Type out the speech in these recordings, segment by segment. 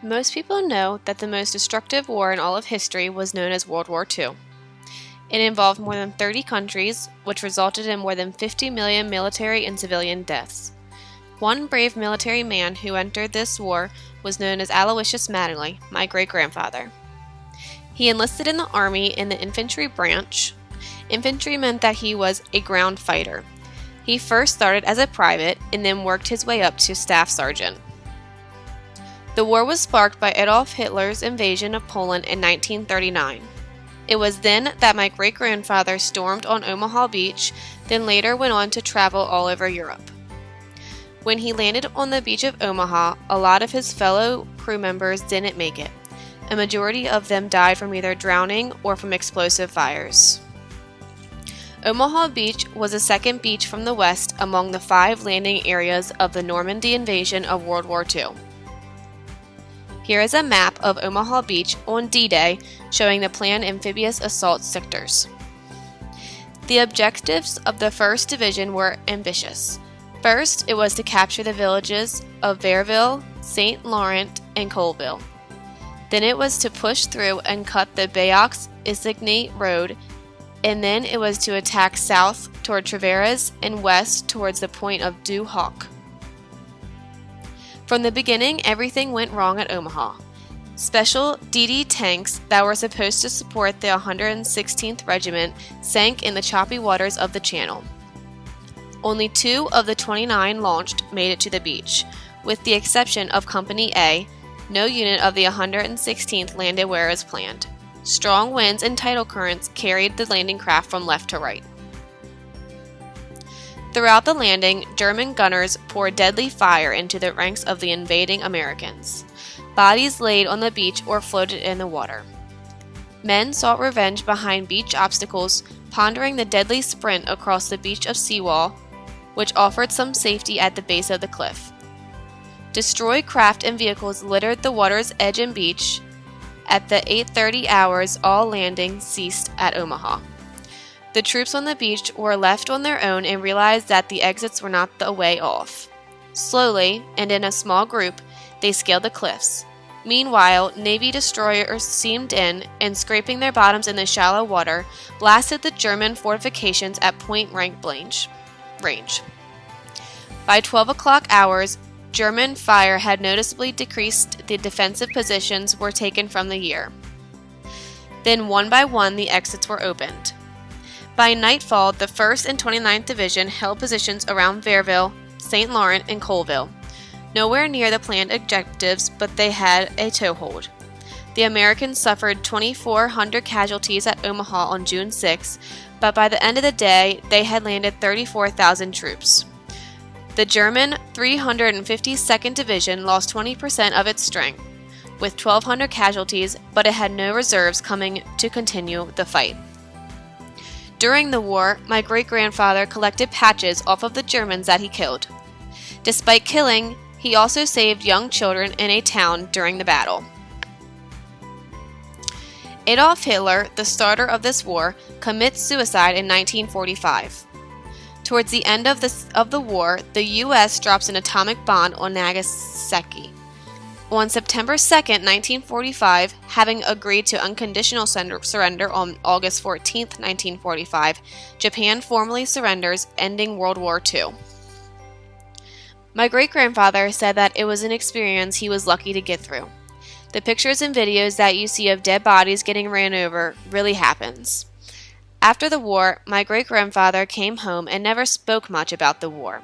Most people know that the most destructive war in all of history was known as World War II. It involved more than 30 countries, which resulted in more than 50 million military and civilian deaths. One brave military man who entered this war was known as Aloysius Mattingly, my great-grandfather. He enlisted in the Army in the infantry branch. Infantry meant that he was a ground fighter. He first started as a private and then worked his way up to staff sergeant. The war was sparked by Adolf Hitler's invasion of Poland in 1939. It was then that my great-grandfather stormed on Omaha Beach, then later went on to travel all over Europe. When he landed on the beach of Omaha, a lot of his fellow crew members didn't make it. A majority of them died from either drowning or from explosive fires. Omaha Beach was the second beach from the west among the 5 landing areas of the Normandy invasion of World War II. Here is a map of Omaha Beach on D-Day showing the planned amphibious assault sectors. The objectives of the 1st Division were ambitious. First, it was to capture the villages of Verville, St. Laurent, and Colville. Then it was to push through and cut the Bayeux-Isigny Road, and then it was to attack south toward Traverse and west towards the point of Du Hoc. From the beginning, everything went wrong at Omaha. Special DD tanks that were supposed to support the 116th Regiment sank in the choppy waters of the channel. Only 2 of the 29 launched made it to the beach. With the exception of Company A, no unit of the 116th landed where it was planned. Strong winds and tidal currents carried the landing craft from left to right. Throughout the landing, German gunners poured deadly fire into the ranks of the invading Americans. Bodies laid on the beach or floated in the water. Men sought revenge behind beach obstacles, pondering the deadly sprint across the beach of seawall, which offered some safety at the base of the cliff. Destroyed craft and vehicles littered the water's edge and beach. At the 8:30 hours, all landing ceased at Omaha. The troops on the beach were left on their own and realized that the exits were not the way off. Slowly, and in a small group, they scaled the cliffs. Meanwhile, Navy destroyers steamed in and, scraping their bottoms in the shallow water, blasted the German fortifications at point-blank range. By 12 o'clock hours, German fire had noticeably decreased. The defensive positions were taken from the rear. Then one by one the exits were opened. By nightfall, the 1st and 29th Division held positions around Verville, St. Laurent, and Colville. Nowhere near the planned objectives, but they had a toehold. The Americans suffered 2,400 casualties at Omaha on June 6, but by the end of the day, they had landed 34,000 troops. The German 352nd Division lost 20% of its strength, with 1,200 casualties, but it had no reserves coming to continue the fight. During the war, my great-grandfather collected patches off of the Germans that he killed. Despite killing, he also saved young children in a town during the battle. Adolf Hitler, the starter of this war, commits suicide in 1945. Towards the end of the war, the U.S. drops an atomic bomb on Nagasaki. On September 2, 1945, having agreed to unconditional surrender on August 14, 1945, Japan formally surrenders, ending World War II. My great-grandfather said that it was an experience he was lucky to get through. The pictures and videos that you see of dead bodies getting ran over really happens. After the war, my great-grandfather came home and never spoke much about the war.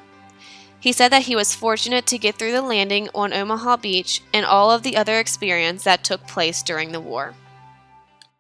He said that he was fortunate to get through the landing on Omaha Beach and all of the other experience that took place during the war.